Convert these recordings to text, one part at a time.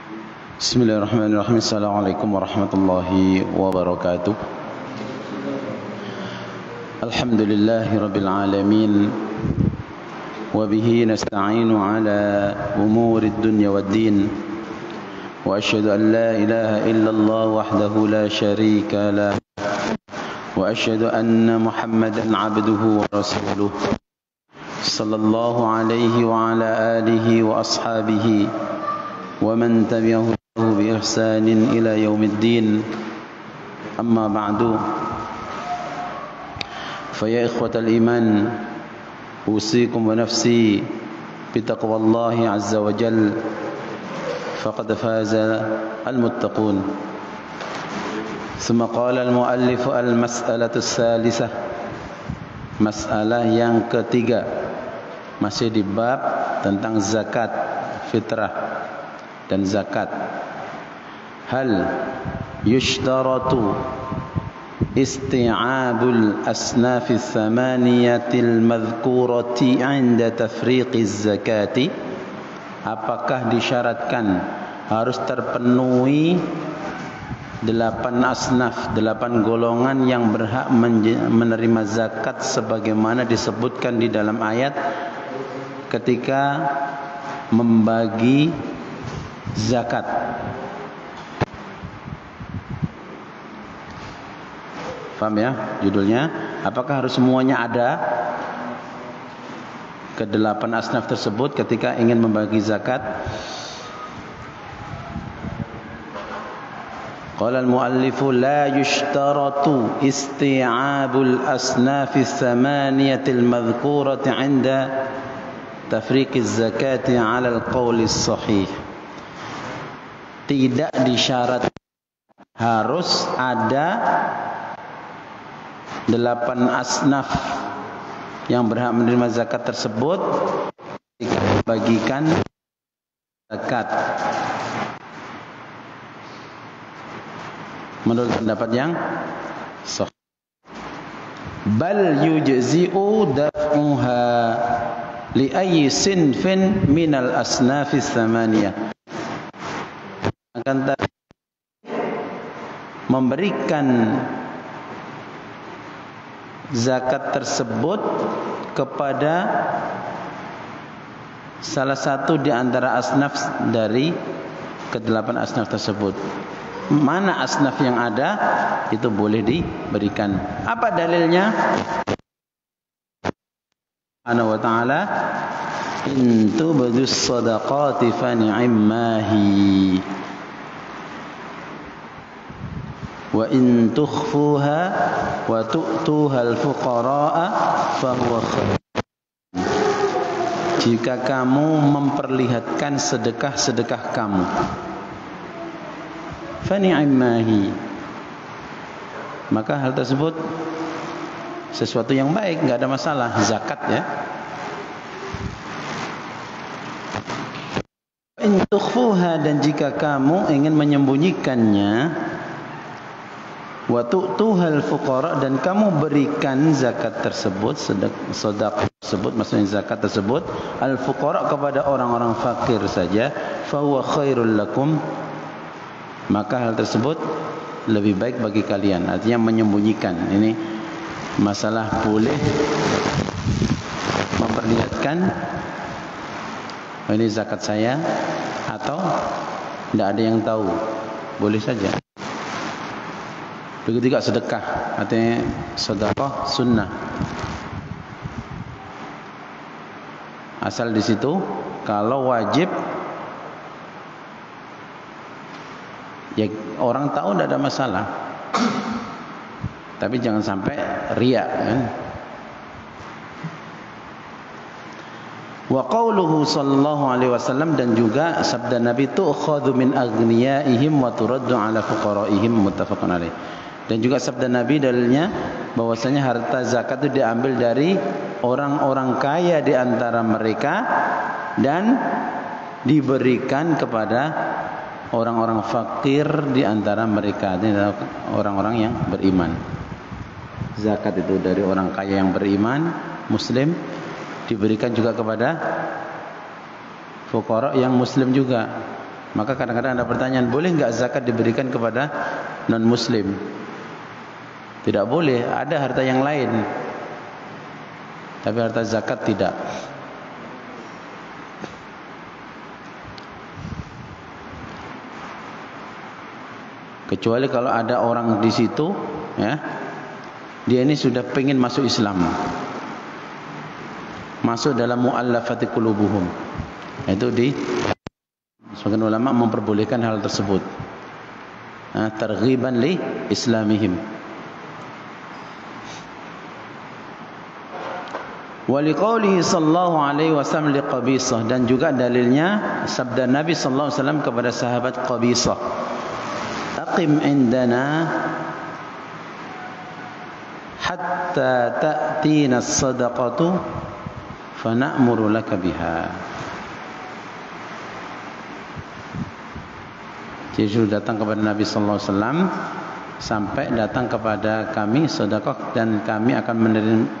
Bismillahirrahmanirrahim. Assalamualaikum warahmatullahi wabarakatuh. Alhamdulillahi rabbil alamin. Wa bihi nasta'inu ala umurid dunya waddin. Wa asyhadu an la ilaha illallah wahdahu la syarika lah. Wa asyhadu anna Muhammadan abduhu wa rasuluh. Sallallahu alaihi wa ala alihi wa ashabihi wa man tabi'ahu بإحسان إلى يوم الدين. أما بعد فيا إخوة الإيمان أوصيكم ونفسي بتقوى الله عز وجل فقد فاز المتقون. ثم قال المؤلف المسألة الثالثة, masalah yang ketiga, masih di bab tentang zakat fitrah dan zakat. Hal yushtaratu isti'abul asnaf thamaniyatil madhkurati 'inda tafriqiz zakati? Apakah disyaratkan harus terpenuhi 8 asnaf, 8 golongan yang berhak menerima zakat sebagaimana disebutkan di dalam ayat ketika membagi zakat? Paham ya judulnya? Apakah harus semuanya ada ke-8 asnaf tersebut ketika ingin membagi zakat? Qala al-muallifu la yushtaratu isti'abul asnaf ats-tsamaniyatil madhkurati 'inda tafriqiz zakati 'ala al-qauli as-sahih. Tidak disyarat harus ada 8 asnaf yang berhak menerima zakat tersebut ketika membagikan zakat. Menurut pendapat yang sahih, bal yujzi'u daf'uha li ayyi sinfin minal asnafis tsamaniyah. Akan tetapi memberikan zakat tersebut kepada salah satu di antara asnaf dari ke-8 asnaf tersebut. Mana asnaf yang ada itu boleh diberikan. Apa dalilnya? Subhanahu wa ta'ala, in tubdus sadaqati fa ni'mahi wa in tukhfuha wa tu'tuha al-fuqara'a fa huwa khair. Jika kamu memperlihatkan sedekah-sedekah kamu, fa ni'mahi, maka hal tersebut sesuatu yang baik, enggak ada masalah. Zakat ya. In tukhfuha, dan jika kamu ingin menyembunyikannya, wa tu'tuhal fuqara, dan kamu berikan zakat tersebut, sedekah tersebut, maksudnya zakat tersebut, al fuqara, kepada orang-orang fakir saja, fa huwa khairul lakum, maka hal tersebut lebih baik bagi kalian. Artinya menyembunyikan. Ini masalah boleh memperlihatkan ini zakat saya atau tidak ada yang tahu, boleh saja. Begitu juga sedekah, artinya sedekah sunnah. Asal di situ kalau wajib ya orang tahu tidak ada masalah. Tapi jangan sampai riya kan. Wa qauluhu sallallahu alaihi wasallam, dan juga sabda Nabi, tu'khadhu min aghniyaihim wa turaddu ala fuqaraihim, muttafaqun alaih. Dan juga sabda Nabi dalilnya bahwasanya harta zakat itu diambil dari orang-orang kaya di antara mereka dan diberikan kepada orang-orang fakir di antara mereka, orang-orang yang beriman. Zakat itu dari orang kaya yang beriman, muslim, diberikan juga kepada fuqara yang muslim juga. Maka kadang-kadang ada pertanyaan, boleh enggak zakat diberikan kepada non-muslim? Tidak boleh, ada harta yang lain. Tapi harta zakat tidak. Kecuali kalau ada orang di situ, ya, dia ini sudah pengen masuk Islam, masuk dalam mu'allafati qulubuhum. Itu sebagian ulama memperbolehkan hal tersebut. Targhiban li islamihim. Wa liqaulihi sallallahu alaihi wasallam li Qabisah, dan juga dalilnya sabda Nabi sallallahu alaihi wasallam kepada sahabat Qabisah, aqim indana hatta ta'tina as-sadaqatu fa na'muru laka biha. Jadi sudah datang kepada Nabi sallallahu alaihi wasallam, sampai datang kepada kami sedekah, dan kami akan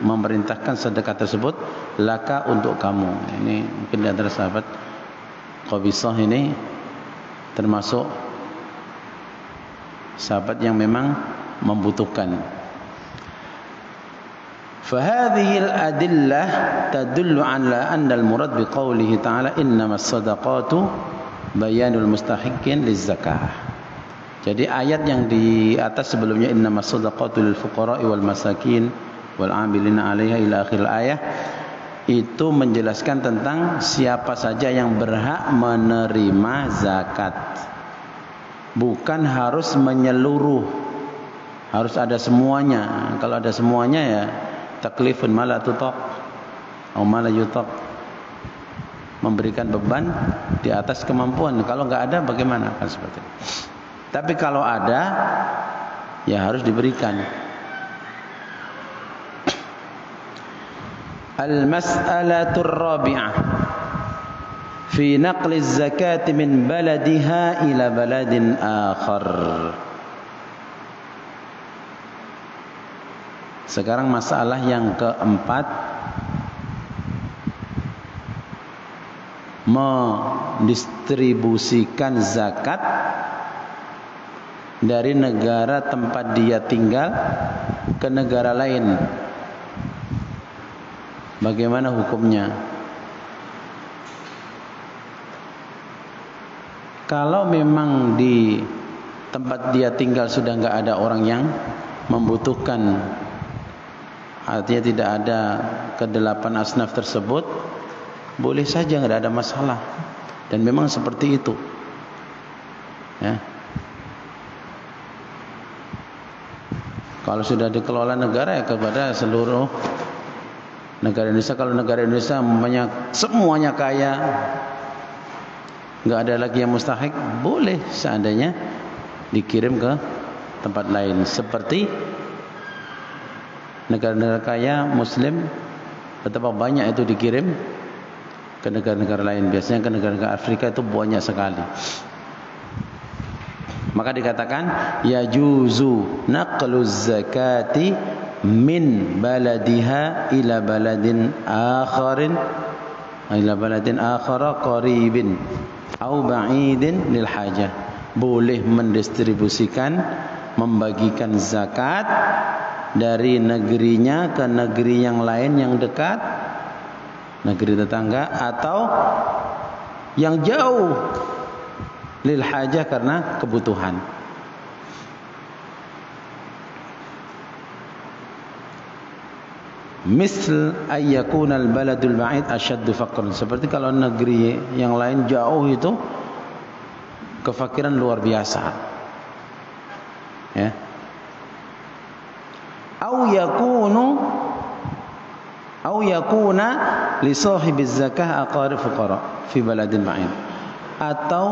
memerintahkan sedekah tersebut laka untuk kamu. Ini mungkin di antara sahabat Qabisah ini termasuk sahabat yang memang membutuhkan. Fahadhihi al-adillah tadullu ala anna al-murad biqaulihi ta'ala innamas sadaqatu bayanul mustahiqqin liz-zakah. Jadi ayat yang di atas sebelumnya, innamas shadaqatu lil fuqara'i wal masakin wal 'amilina 'alaiha ila akhir ayat, itu menjelaskan tentang siapa saja yang berhak menerima zakat. Bukan harus menyeluruh, harus ada semuanya. Kalau ada semuanya ya taklifun ma la tutaq atau ma la yutaq, memberikan beban di atas kemampuan. Kalau enggak ada bagaimana? Kan seperti itu. Tapi kalau ada, ya harus diberikan. Al-mas'alatur rabi'ah fi naqli az-zakati min baladiha ila baladin akhar. Sekarang masalah yang keempat, mendistribusikan zakat dari negara tempat dia tinggal ke negara lain. Bagaimana hukumnya? Kalau memang di tempat dia tinggal sudah enggak ada orang yang membutuhkan, artinya tidak ada kedelapan asnaf tersebut, boleh saja, enggak ada masalah. Dan memang seperti itu. Ya. Kalau sudah dikelola negara ya kepada seluruh negara Indonesia. Kalau negara Indonesia semuanya kaya, enggak ada lagi yang mustahik, boleh seandainya dikirim ke tempat lain. Seperti negara-negara kaya Muslim, betapa banyak itu dikirim ke negara-negara lain. Biasanya ke negara-negara Afrika itu banyak sekali. Maka dikatakan yajuzu naqluz zakati min baladiha ila baladin akharin, ila baladin akhara qaribin au ba'idin lil hajah. Boleh mendistribusikan, membagikan zakat dari negerinya ke negeri yang lain yang dekat, negeri tetangga, atau yang jauh, lil hajah, karena kebutuhan. Misl ayyakuna al-baladul ba'id ashaddu faqran, seperti kalau negeri yang lain jauh itu kefakiran luar biasa, ya. Au yakuna li sahibiz zakah aqarib fuqara fi baladin ba'id, atau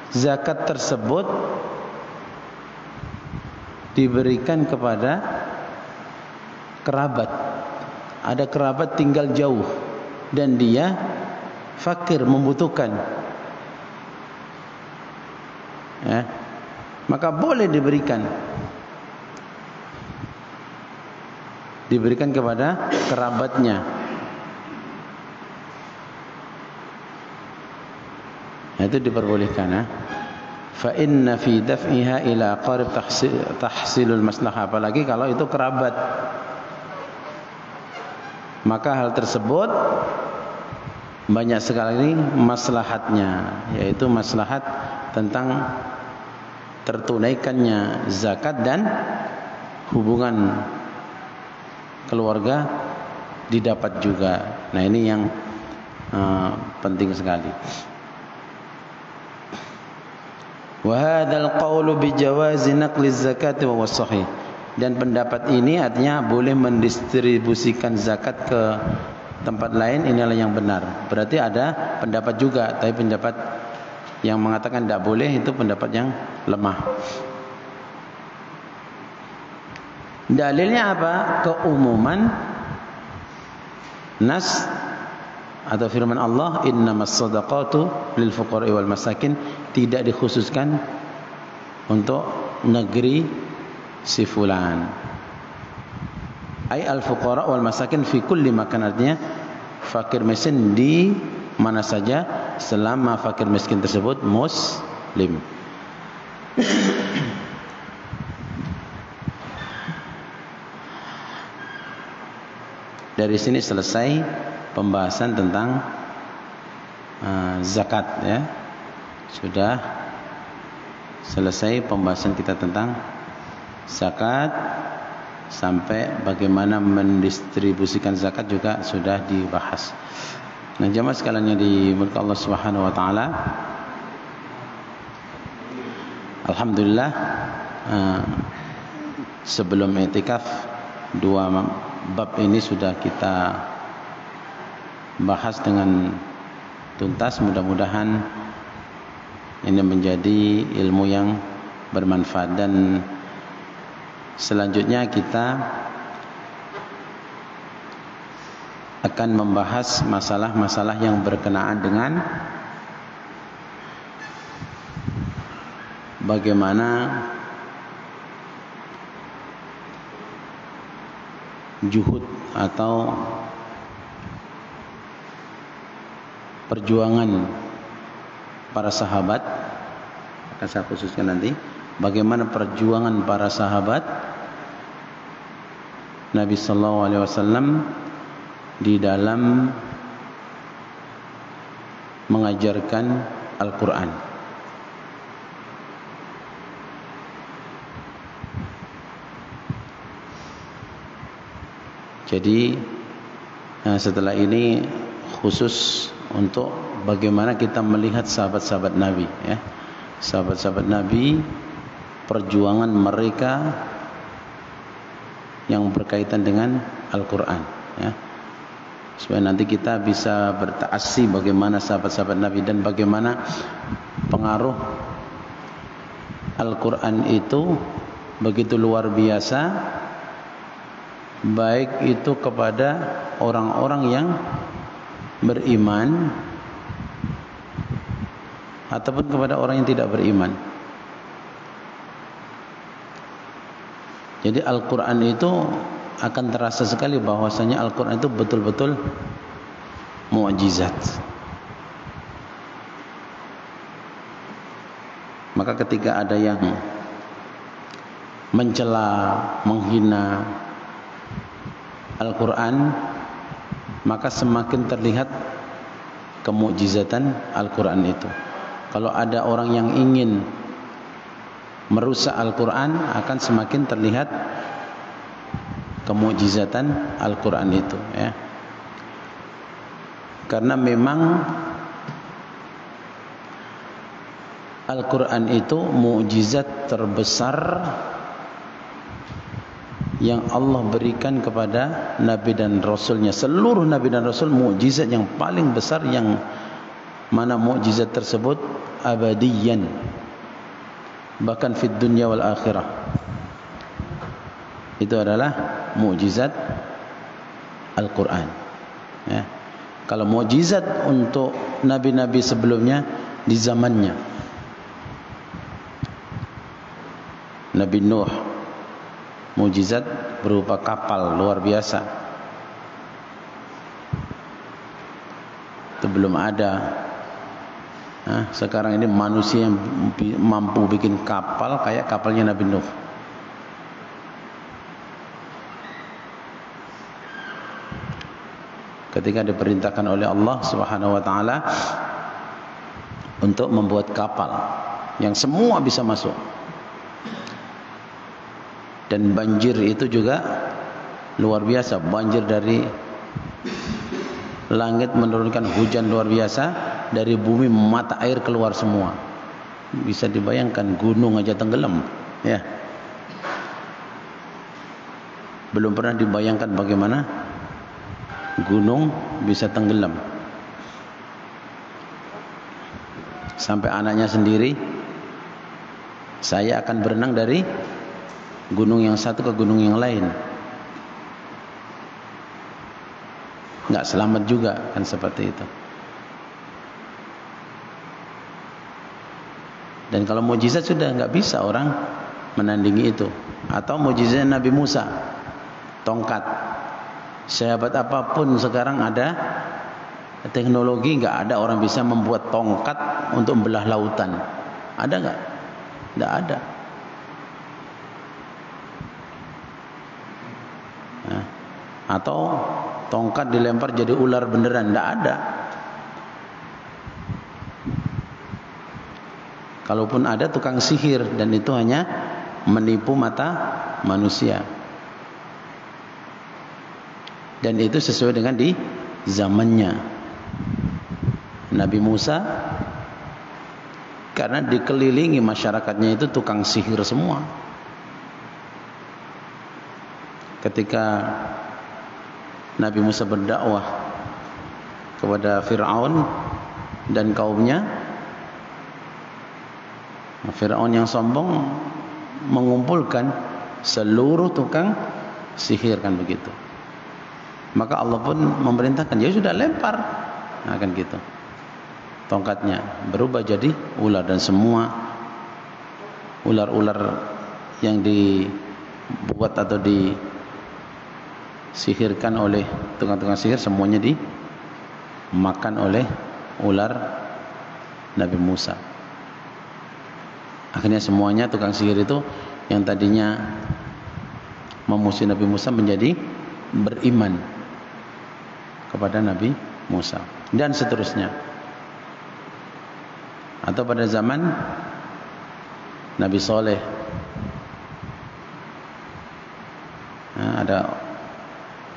zakat tersebut diberikan kepada kerabat. Ada kerabat tinggal jauh dan dia fakir, membutuhkan, ya, maka boleh diberikan kepada kerabatnya. Nah, itu diperbolehkan ya. Fa inna fi daf'iha ila qarib tahsilul maslahah, apalagi kalau itu kerabat. Maka hal tersebut banyak sekali maslahatnya, yaitu maslahat tentang tertunaikannya zakat dan hubungan keluarga didapat juga. Nah, ini yang penting sekali. Wa hadzal qaulu bi jawazi naqli zakati wa sahih. Dan pendapat ini artinya boleh mendistribusikan zakat ke tempat lain, inilah yang benar. Berarti ada pendapat juga, tapi pendapat yang mengatakan tidak boleh itu pendapat yang lemah. Dalilnya apa? Keumuman nas atau firman Allah, innamas shadaqatu lil fuqara'i wal masakin, tidak dikhususkan untuk negeri si fulan. Ai al fuqara wal masakin fi kulli makan, artinya fakir miskin di mana saja selama fakir miskin tersebut muslim. Dari sini selesai pembahasan tentang zakat ya. Sudah selesai pembahasan kita tentang zakat, sampai bagaimana mendistribusikan zakat juga sudah dibahas. Nah, jemaah sekalian yang dimurkai Allah Subhanahu wa taala, alhamdulillah sebelum i'tikaf dua bab ini sudah kita bahas dengan tuntas. Mudah-mudahan ini menjadi ilmu yang bermanfaat, dan selanjutnya kita akan membahas masalah-masalah yang berkenaan dengan bagaimana juhud atau perjuangan para sahabat. Akan saya khususkan nanti bagaimana perjuangan para sahabat Nabi sallallahu alaihi wasallam di dalam mengajarkan Al-Qur'an. Jadi setelah ini khusus untuk bagaimana kita melihat sahabat-sahabat Nabi ya. Sahabat-sahabat Nabi, perjuangan mereka yang berkaitan dengan Al-Qur'an ya. Supaya nanti kita bisa bertaasi bagaimana sahabat-sahabat Nabi dan bagaimana pengaruh Al-Qur'an itu begitu luar biasa, baik itu kepada orang-orang yang beriman ataupun kepada orang yang tidak beriman. Jadi Al-Quran itu akan terasa sekali bahwasanya Al-Quran itu betul-betul mukjizat. Maka ketika ada yang mencela, menghina Al-Quran, maka semakin terlihat kemukjizatan Al-Quran itu. Kalau ada orang yang ingin merusak Al-Quran, akan semakin terlihat kemukjizatan Al-Quran itu ya. Karena memang Al-Quran itu mukjizat terbesar yang Allah berikan kepada Nabi dan Rasulnya. Seluruh Nabi dan Rasul mukjizat yang paling besar, yang mana mukjizat tersebut abadiyan, bahkan fid dunya wal akhirah. Itu adalah mukjizat Al-Quran ya. Kalau mukjizat untuk nabi-nabi sebelumnya di zamannya, Nabi Nuh, mukjizat berupa kapal luar biasa. Itu belum ada Sekarang ini manusia yang mampu bikin kapal kayak kapalnya Nabi Nuh. Ketika diperintahkan oleh Allah Subhanahu wa taala untuk membuat kapal yang semua bisa masuk. Dan banjir itu juga luar biasa, banjir dari langit menurunkan hujan luar biasa, dari bumi mata air keluar semua. Bisa dibayangkan gunung aja tenggelam, ya. Belum pernah dibayangkan bagaimana gunung bisa tenggelam. Sampai anaknya sendiri, saya akan berenang dari gunung yang satu ke gunung yang lain. Enggak selamat juga kan seperti itu. Dan kalau mukjizat sudah enggak bisa orang menandingi itu. Atau mukjizat Nabi Musa, tongkat. Sehebat apapun sekarang ada teknologi, enggak ada orang bisa membuat tongkat untuk membelah lautan. Ada enggak? Enggak ada. Atau tongkat dilempar jadi ular beneran, enggak ada. Kalaupun ada tukang sihir, dan itu hanya menipu mata manusia. Dan itu sesuai dengan di zamannya Nabi Musa, karena dikelilingi masyarakatnya itu tukang sihir semua. Ketika Nabi Musa berdakwah kepada Fir'aun dan kaumnya, Fir'aun yang sombong mengumpulkan seluruh tukang sihir, kan begitu. Maka Allah pun memerintahkan, ya sudah lempar, nah kan gitu. Tongkatnya berubah jadi ular, dan semua ular-ular yang dibuat atau disihirkan oleh tukang-tukang sihir semuanya dimakan oleh ular Nabi Musa. Akhirnya semuanya tukang sihir itu yang tadinya memusuhi Nabi Musa menjadi beriman kepada Nabi Musa, dan seterusnya. Atau pada zaman Nabi Soleh, ada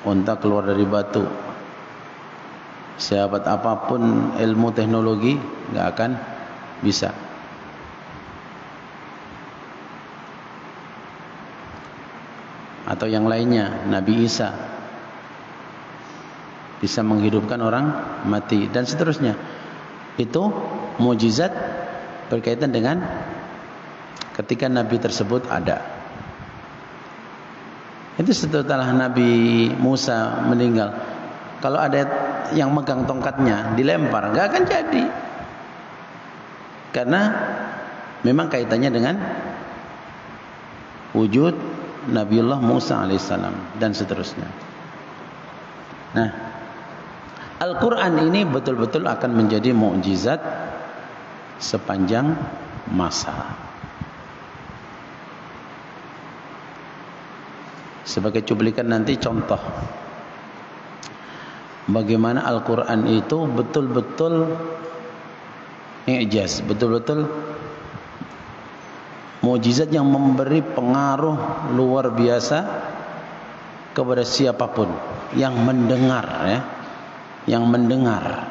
unta keluar dari batu. Sehebat apapun ilmu teknologi nggak akan bisa. Atau yang lainnya, Nabi Isa bisa menghidupkan orang mati, dan seterusnya. Itu mukjizat berkaitan dengan ketika Nabi tersebut ada. Itu setelah Nabi Musa meninggal, kalau ada yang megang tongkatnya dilempar, nggak akan jadi, karena memang kaitannya dengan wujud Nabiullah Musa alaihissalam dan seterusnya. Nah, Al-Quran ini betul-betul akan menjadi mukjizat sepanjang masa. Sebagai cuplikan nanti contoh bagaimana Al-Quran itu betul-betul i'jaz, betul-betul mukjizat yang memberi pengaruh luar biasa kepada siapapun yang mendengar, ya, yang mendengar.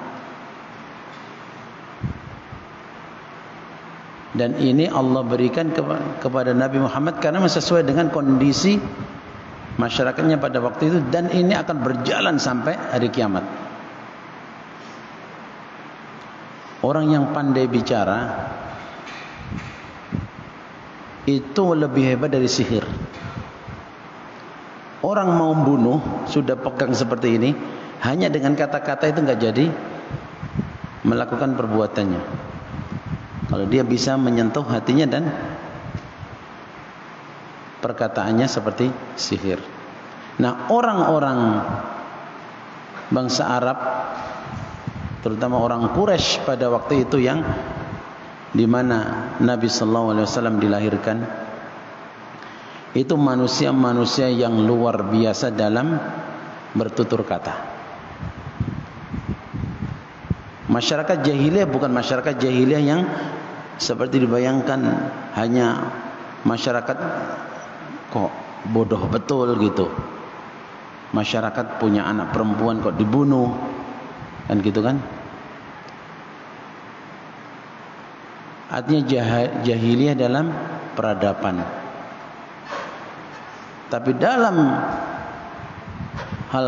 Dan ini Allah berikan kepada Nabi Muhammad karena sesuai dengan kondisi masyarakatnya pada waktu itu, dan ini akan berjalan sampai hari kiamat. Orang yang pandai bicara itu lebih hebat dari sihir. Orang mau bunuh sudah pegang seperti ini, hanya dengan kata-kata itu nggak jadi melakukan perbuatannya. Kalau dia bisa menyentuh hatinya dan perkataannya seperti sihir. Nah, orang-orang bangsa Arab terutama orang Quraisy pada waktu itu yang di mana Nabi sallallahu alaihi wasallam dilahirkan, itu manusia-manusia yang luar biasa dalam bertutur kata. Masyarakat jahiliyah bukan masyarakat jahiliyah yang seperti dibayangkan, hanya masyarakat kok bodoh betul gitu. Masyarakat punya anak perempuan kok dibunuh, kan gitu kan? Artinya jahiliyah dalam peradaban. Tapi dalam hal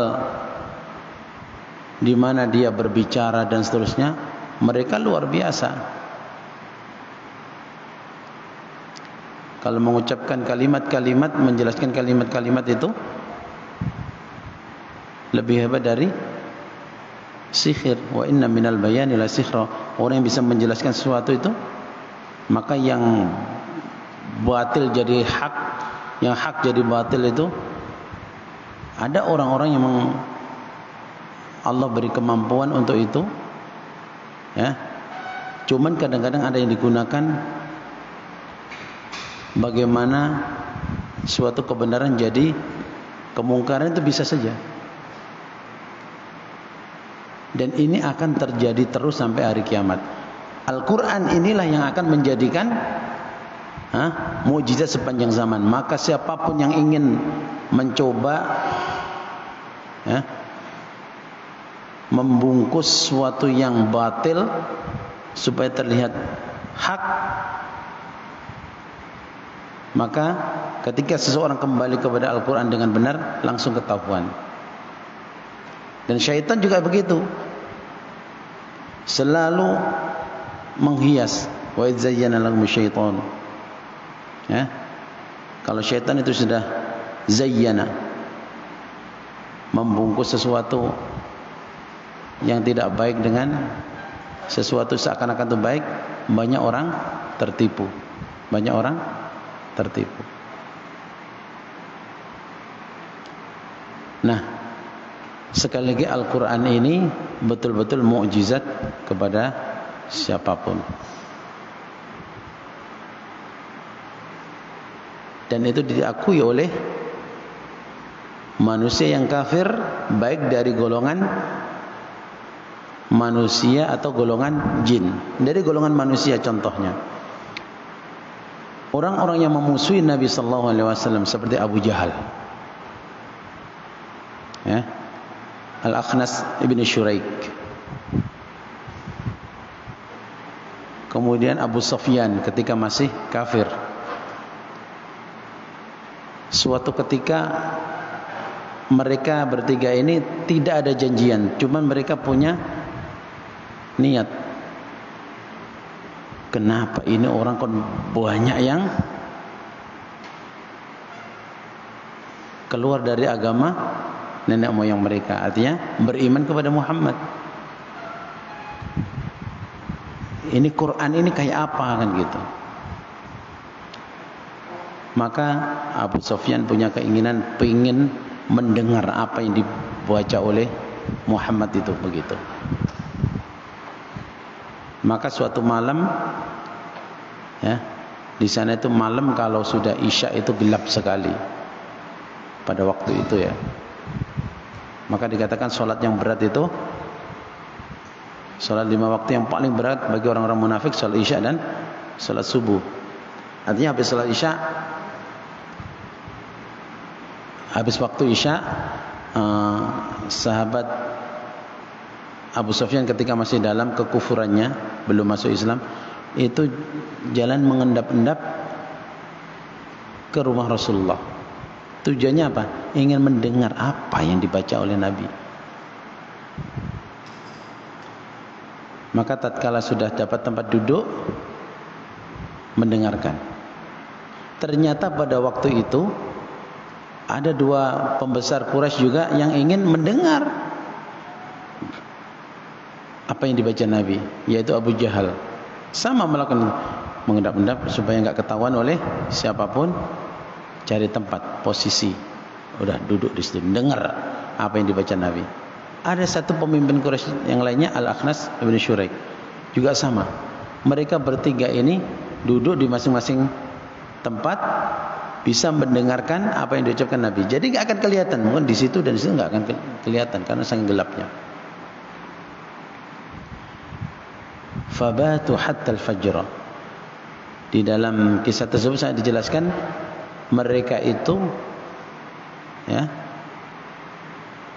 di mana dia berbicara dan seterusnya, mereka luar biasa. Kalau mengucapkan kalimat-kalimat, menjelaskan kalimat-kalimat itu lebih hebat dari sihir. Wa inna minal bayani la sihra. Orang yang bisa menjelaskan sesuatu itu, maka yang batil jadi hak, yang hak jadi batil itu, ada orang-orang yang Allah beri kemampuan untuk itu, ya. Cuman kadang-kadang ada yang digunakan bagaimana suatu kebenaran jadi kemungkaran, itu bisa saja. Dan ini akan terjadi terus sampai hari kiamat. Al-Quran inilah yang akan menjadikan mukjizat sepanjang zaman. Maka siapapun yang ingin mencoba membungkus sesuatu yang batil supaya terlihat hak, maka ketika seseorang kembali kepada Al-Quran dengan benar, langsung ketahuan. Dan syaitan juga begitu, selalu menghias. Wa idz zayyana lahum syaitan, ya, kalau syaitan itu sudah zayyana, membungkus sesuatu yang tidak baik dengan sesuatu seakan-akan itu baik, banyak orang tertipu. Banyak orang tertipu. Nah, sekali lagi Al-Quran ini betul-betul mukjizat kepada siapapun. Dan itu diakui oleh manusia yang kafir, baik dari golongan manusia atau golongan jin. Dari golongan manusia contohnya, orang-orang yang memusuhi Nabi sallallahu alaihi wasallam seperti Abu Jahal, ya, Al-Akhnas ibn Syuraik, kemudian Abu Sufyan ketika masih kafir. Suatu ketika mereka bertiga ini tidak ada janjian, cuman mereka punya niat. Kenapa ini orang kok banyak yang keluar dari agama nenek moyang mereka, artinya beriman kepada Muhammad. Ini Quran ini kayak apa kan gitu. Maka Abu Sufyan punya keinginan, pengen mendengar apa yang dibaca oleh Muhammad itu begitu. Maka suatu malam, ya, di sana itu malam kalau sudah Isya itu gelap sekali pada waktu itu, ya. Maka dikatakan sholat yang berat itu, sholat 5 waktu yang paling berat bagi orang-orang munafik, sholat Isya dan sholat subuh. Artinya habis sholat Isya, habis waktu Isya, sahabat Abu Sufyan ketika masih dalam kekufurannya, belum masuk Islam, itu jalan mengendap-endap ke rumah Rasulullah. Tujuannya apa? Ingin mendengar apa yang dibaca oleh Nabi. Maka tatkala sudah dapat tempat duduk, mendengarkan. Ternyata pada waktu itu ada 2 pembesar Quraisy juga yang ingin mendengar apa yang dibaca Nabi, yaitu Abu Jahal. Sama melakukan mengendap-endap supaya enggak ketahuan oleh siapapun, cari tempat posisi, udah duduk di situ dengar apa yang dibaca Nabi. Ada satu pemimpin Quraisy yang lainnya, Al-Akhnas bin Syuraik, juga sama. Mereka bertiga ini duduk di masing-masing tempat, bisa mendengarkan apa yang diucapkan Nabi. Jadi nggak akan kelihatan, mungkin di situ dan di situ nggak akan kelihatan karena saking gelapnya. Fabatu hatta al-fajr. Di dalam kisah tersebut sangat dijelaskan mereka itu ya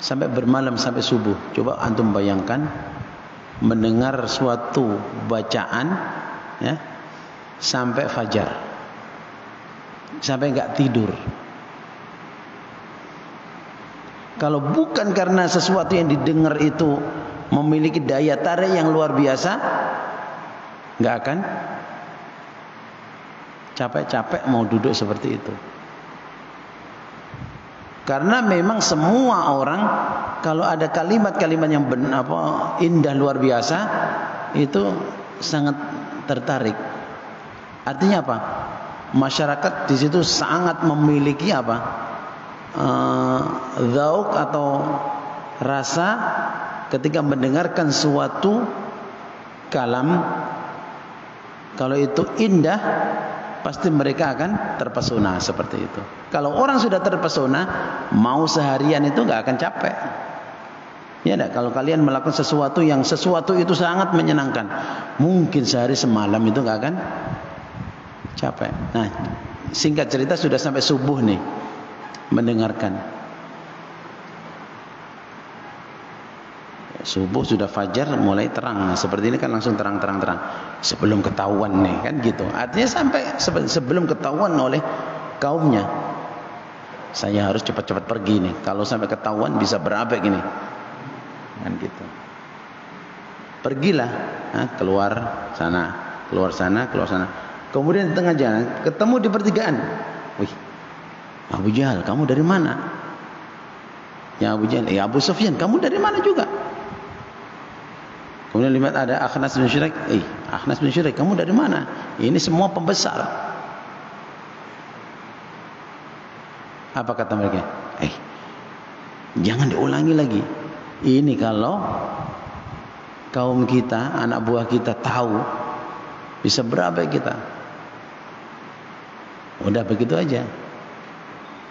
sampai bermalam sampai subuh. Coba antum bayangkan mendengar suatu bacaan ya sampai fajar, sampai enggak tidur. Kalau bukan karena sesuatu yang didengar itu memiliki daya tarik yang luar biasa, enggak akan capek-capek mau duduk seperti itu. Karena memang semua orang kalau ada kalimat-kalimat yang indah luar biasa itu sangat tertarik. Artinya apa? Masyarakat di situ sangat memiliki zauk atau rasa ketika mendengarkan suatu kalam, kalau itu indah pasti mereka akan terpesona seperti itu. Kalau orang sudah terpesona, mau seharian itu nggak akan capek. Ya enggak? Kalau kalian melakukan sesuatu itu sangat menyenangkan, mungkin sehari semalam itu nggak akan capek. Nah, singkat cerita sudah sampai subuh nih mendengarkan. Subuh sudah fajar mulai terang. Nah, seperti ini kan langsung terang. Sebelum ketahuan nih kan gitu. Artinya sampai sebelum ketahuan oleh kaumnya. Saya harus cepat-cepat pergi nih. Kalau sampai ketahuan bisa berabe gini. Kan gitu. Pergilah, keluar sana. Kemudian di tengah jalan ketemu di pertigaan. Wih, Abu Jahal, kamu dari mana? Ya Abu Jahal, ya Abu Sufyan, kamu dari mana juga? Kemudian lihat ada Akhnas bin Syuraik. Akhnas bin Syuraik, kamu dari mana? Ini semua pembesar. Apa kata mereka? Jangan diulangi lagi. Ini kalau kaum kita, anak buah kita tahu, bisa berapa kita? Udah begitu aja.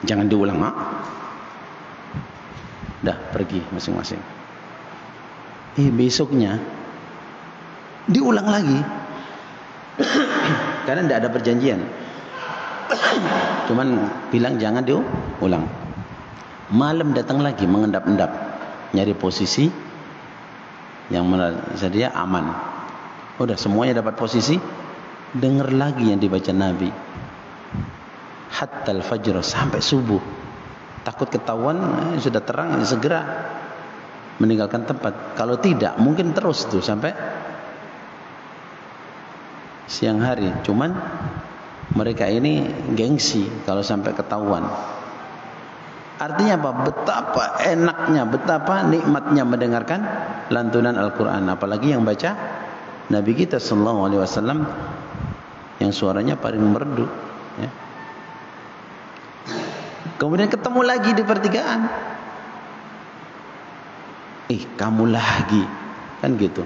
Jangan diulang. Udah pergi masing-masing. Besoknya diulang lagi. Karena tidak ada perjanjian. Cuman bilang jangan diulang. Malam datang lagi mengendap-endap, nyari posisi yang dia aman. Udah semuanya dapat posisi, dengar lagi yang dibaca Nabi. Hatta al-fajr, sampai subuh. Takut ketahuan, sudah terang, segera meninggalkan tempat. Kalau tidak, mungkin terus tuh sampai siang hari. Cuman mereka ini gengsi kalau sampai ketahuan. Artinya apa? Betapa enaknya, betapa nikmatnya mendengarkan lantunan Al-Quran. Apalagi yang baca Nabi kita sallallahu alaihi wasallam yang suaranya paling merdu. Ya. Kemudian ketemu lagi di pertigaan. Kamu lagi, kan gitu.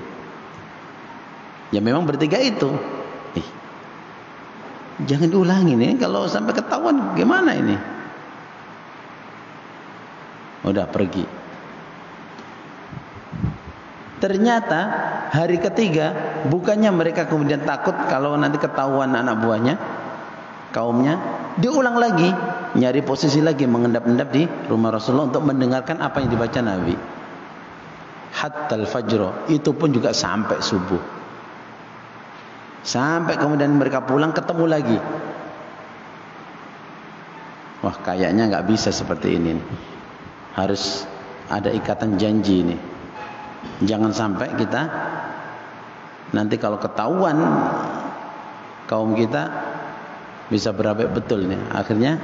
Ya memang bertiga itu. Jangan diulangi nih, kalau sampai ketahuan gimana ini? Udah pergi. Ternyata hari ketiga, bukannya mereka kemudian takut kalau nanti ketahuan anak buahnya, kaumnya, diulang lagi, nyari posisi lagi, mengendap-endap di rumah Rasulullah untuk mendengarkan apa yang dibaca Nabi. Hatta al-fajr, itu pun juga sampai subuh. Sampai kemudian mereka pulang ketemu lagi. Wah, kayaknya nggak bisa seperti ini. Harus ada ikatan janji ini. Jangan sampai kita nanti kalau ketahuan kaum kita bisa berabe betul nih. Akhirnya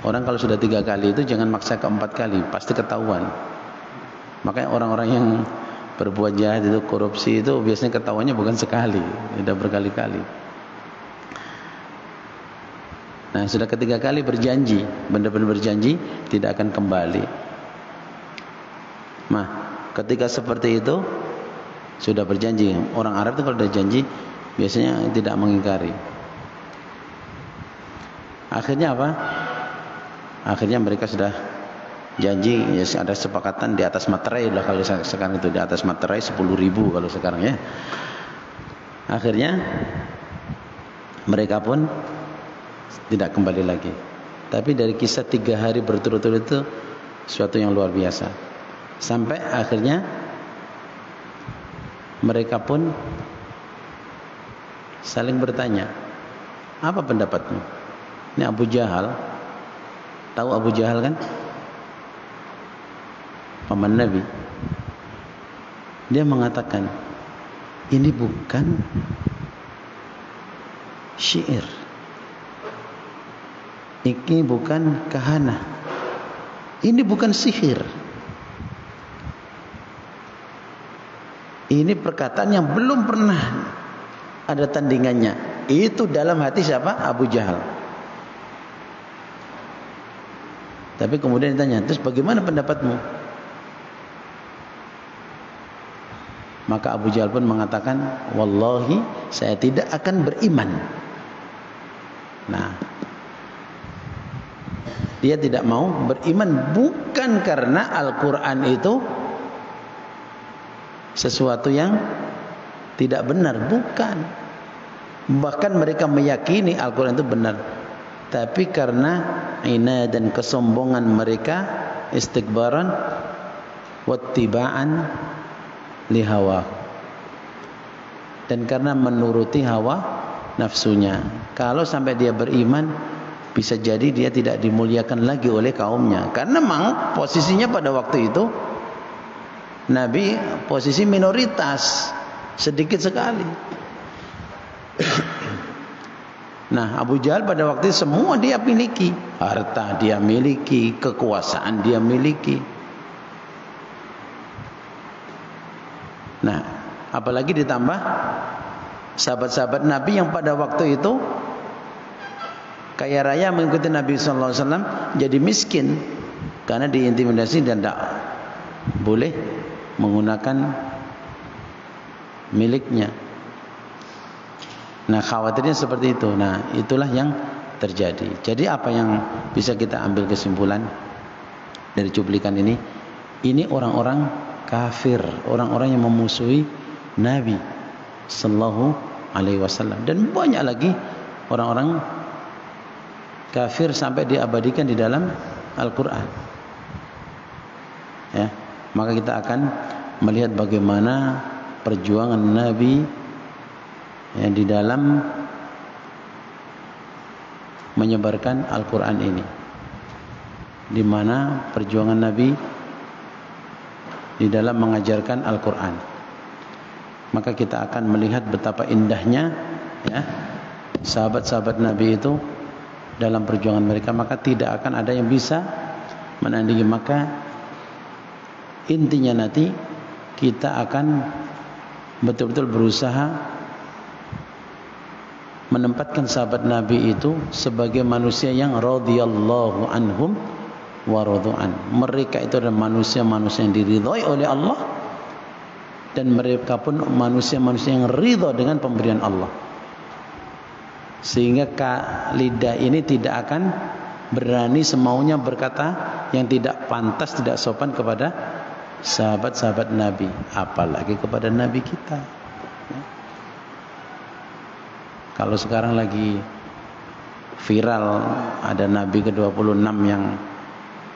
orang kalau sudah 3 kali itu jangan maksa ke 4 kali, pasti ketahuan. Makanya orang-orang yang berbuat jahat itu, korupsi itu biasanya ketahuannya bukan sekali, sudah berkali-kali. Nah, sudah ketiga kali berjanji, benar-benar berjanji tidak akan kembali. Nah, ketika seperti itu sudah berjanji. Orang Arab itu kalau ada janji biasanya tidak mengingkari. Akhirnya apa? Akhirnya mereka sudah janji, ya ada sepakatan di atas materai lah kalau sekarang itu, di atas materai 10.000 kalau sekarang ya. Akhirnya mereka pun tidak kembali lagi. Tapi dari kisah 3 hari berturut-turut itu suatu yang luar biasa. Sampai akhirnya mereka pun saling bertanya, apa pendapatmu? Ini Abu Jahal, tahu Abu Jahal kan? Paman Nabi. Dia mengatakan, ini bukan syair, ini bukan kahana, ini bukan sihir. Ini perkataan yang belum pernah ada tandingannya. Itu dalam hati siapa? Abu Jahal. Tapi kemudian ditanya, terus bagaimana pendapatmu? Maka Abu Jahal pun mengatakan, wallahi saya tidak akan beriman. Nah, dia tidak mau beriman bukan karena Al-Quran itu sesuatu yang tidak benar, bukan. Bahkan mereka meyakini Al-Quran itu benar, tapi karena ina dan kesombongan mereka, istikbaran wattiba'an lihawa, dan karena menuruti hawa nafsunya. Kalau sampai dia beriman, bisa jadi dia tidak dimuliakan lagi oleh kaumnya, karena memang posisinya pada waktu itu Nabi posisi minoritas, sedikit sekali. Nah, Abu Jahal pada waktu itu semua dia miliki, harta dia miliki, kekuasaan dia miliki. Nah, apalagi ditambah sahabat-sahabat Nabi yang pada waktu itu kaya raya mengikuti Nabi sallallahu alaihi wasallam jadi miskin karena diintimidasi dan tidak boleh menggunakan miliknya. Nah, khawatirnya seperti itu. Nah, itulah yang terjadi. Jadi apa yang bisa kita ambil kesimpulan dari cuplikan ini? Ini orang-orang kafir, orang-orang yang memusuhi Nabi sallallahu alaihi wasallam, dan banyak lagi orang-orang kafir sampai diabadikan di dalam Al-Qur'an. Ya, maka kita akan melihat bagaimana perjuangan Nabi yang di dalam menyebarkan Al-Quran ini, di mana perjuangan Nabi di dalam mengajarkan Al-Quran. Maka kita akan melihat betapa indahnya ya sahabat-sahabat Nabi itu dalam perjuangan mereka, maka tidak akan ada yang bisa menandingi. Maka intinya nanti kita akan betul-betul berusaha menempatkan sahabat Nabi itu sebagai manusia yang radhiyallahu anhum wa radu'an. Mereka itu adalah manusia-manusia yang diridhai oleh Allah, dan mereka pun manusia-manusia yang ridha dengan pemberian Allah. Sehingga lidah ini tidak akan berani semaunya berkata yang tidak pantas, tidak sopan kepada sahabat-sahabat Nabi, apalagi kepada Nabi kita. Kalau sekarang lagi viral ada Nabi ke-26 yang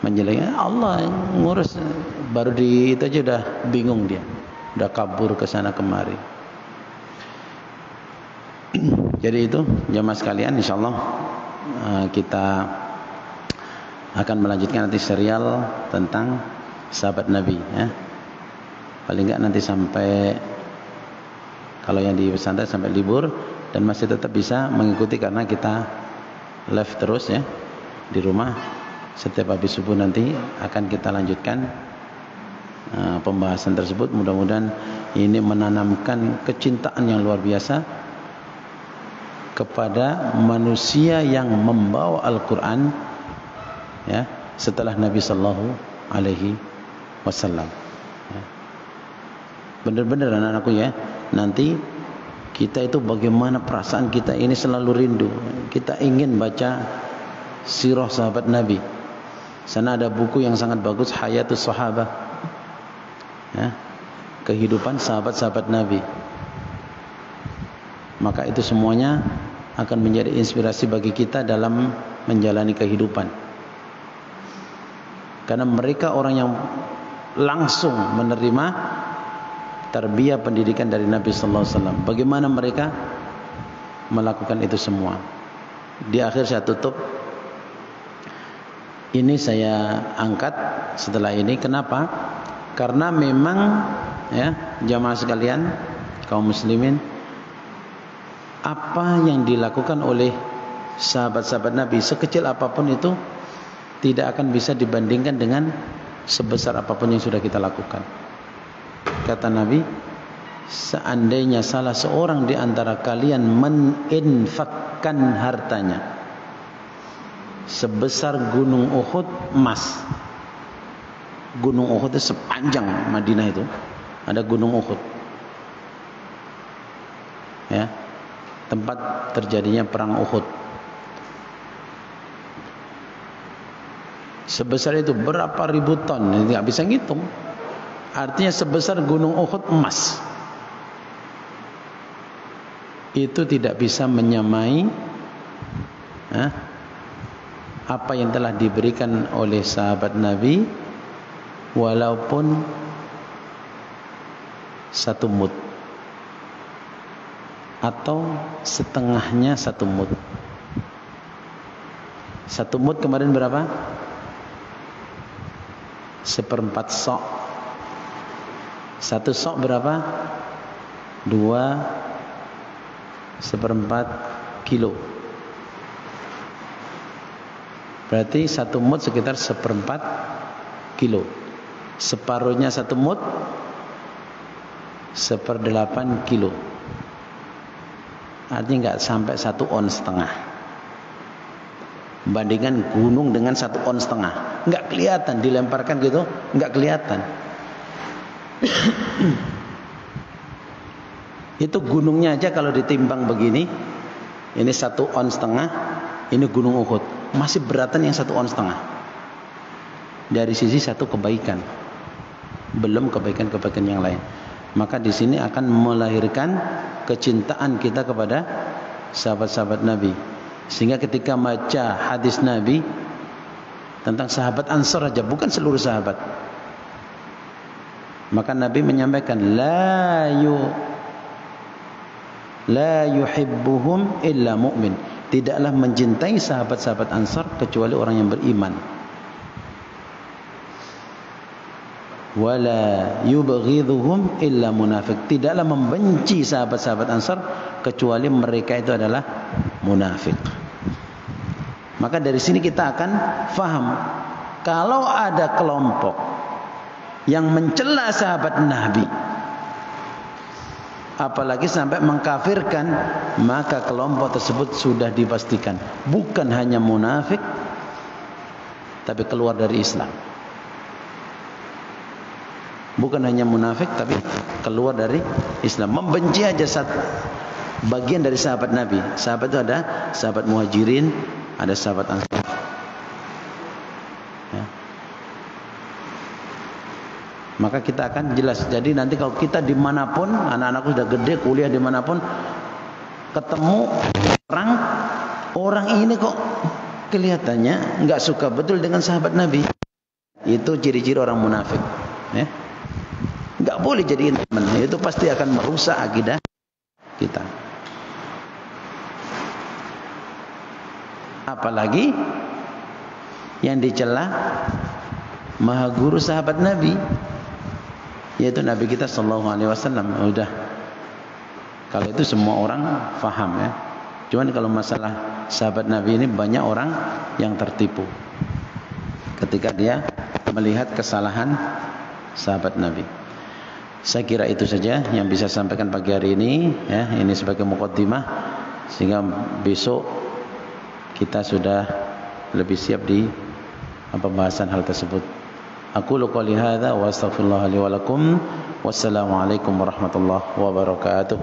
menjelekkan, Allah ngurus, baru di itu aja udah bingung dia, udah kabur ke sana kemari. Jadi itu jamaah sekalian, insyaallah kita akan melanjutkan nanti serial tentang sahabat Nabi ya. Paling enggak nanti sampai, kalau yang di pesantren sampai libur, dan masih tetap bisa mengikuti karena kita live terus ya di rumah. Setiap habis subuh nanti akan kita lanjutkan pembahasan tersebut. Mudah-mudahan ini menanamkan kecintaan yang luar biasa kepada manusia yang membawa Al-Quran ya setelah Nabi sallallahu alaihi wasallam. Ya. Benar-benar anak-anakku ya, nanti kita itu bagaimana perasaan kita ini selalu rindu. Kita ingin baca sirah sahabat Nabi. Sana ada buku yang sangat bagus, Hayatus Sahabah. Ya, kehidupan sahabat-sahabat Nabi. Maka itu semuanya akan menjadi inspirasi bagi kita dalam menjalani kehidupan. Karena mereka orang yang langsung menerima tarbiyah pendidikan dari Nabi sallallahu alaihi wasallam. Bagaimana mereka melakukan itu semua. Di akhir saya tutup. Ini saya angkat setelah ini. Kenapa? Karena memang ya, jamaah sekalian, kaum muslimin, apa yang dilakukan oleh sahabat-sahabat Nabi sekecil apapun itu tidak akan bisa dibandingkan dengan sebesar apapun yang sudah kita lakukan. Kata Nabi, seandainya salah seorang di antara kalian meninfakkan hartanya sebesar gunung Uhud emas. Gunung Uhud itu sepanjang Madinah itu ada gunung Uhud. Ya. Tempat terjadinya perang Uhud. Sebesar itu berapa ribu ton, enggak bisa ngitung. Artinya sebesar gunung Uhud emas. Itu tidak bisa menyamai apa yang telah diberikan oleh sahabat Nabi, walaupun satu mud atau setengahnya satu mud. Satu mud kemarin berapa? Seperempat sok. Satu sok berapa? 2/4 kilo. Berarti satu mud sekitar 1/4 kilo. Separuhnya satu mud 1/8 kilo. Artinya enggak sampai 1,5 ons. Bandingkan gunung dengan 1,5 ons. Enggak kelihatan, dilemparkan gitu, enggak kelihatan. Itu gunungnya aja kalau ditimbang begini, ini 1,5 ons, ini gunung Uhud, masih beratan yang 1,5 ons. Dari sisi satu kebaikan, belum kebaikan-kebaikan yang lain. Maka di sini akan melahirkan kecintaan kita kepada sahabat-sahabat Nabi. Sehingga ketika baca hadis Nabi tentang sahabat Ansar aja, bukan seluruh sahabat, maka Nabi menyampaikan la yuhibbuhum illa mu'min. Tidaklah mencintai sahabat-sahabat Ansar kecuali orang yang beriman. Wala yubghidhuhum illa munafiq. Tidaklah membenci sahabat-sahabat Ansar kecuali mereka itu adalah munafik. Maka dari sini kita akan faham, kalau ada kelompok yang mencela sahabat Nabi, apalagi sampai mengkafirkan, maka kelompok tersebut sudah dipastikan bukan hanya munafik, tapi keluar dari Islam. Bukan hanya munafik, tapi keluar dari Islam. Membenci aja satu bagian dari sahabat Nabi. Sahabat itu ada sahabat Muhajirin, ada sahabat Ansar. Ya. Maka kita akan jelas. Jadi nanti kalau kita dimanapun, anak-anakku sudah gede, kuliah dimanapun, ketemu orang ini kok kelihatannya nggak suka betul dengan sahabat Nabi, itu ciri-ciri orang munafik. Ya. Nggak boleh jadiin teman. Itu pasti akan merusak akidah kita. Apalagi yang dicela maha guru sahabat Nabi, yaitu Nabi kita sallallahu alaihi wasallam. Udah, kalau itu semua orang faham ya. Cuman kalau masalah sahabat Nabi ini banyak orang yang tertipu ketika dia melihat kesalahan sahabat Nabi. Saya kira itu saja yang bisa saya sampaikan pagi hari ini ya. Ini sebagai muqaddimah, sehingga besok kita sudah lebih siap di pembahasan hal tersebut. Aqulu qouli hadza wa astaghfirullah li wa lakum. Wassalamualaikum warahmatullahi wabarakatuh.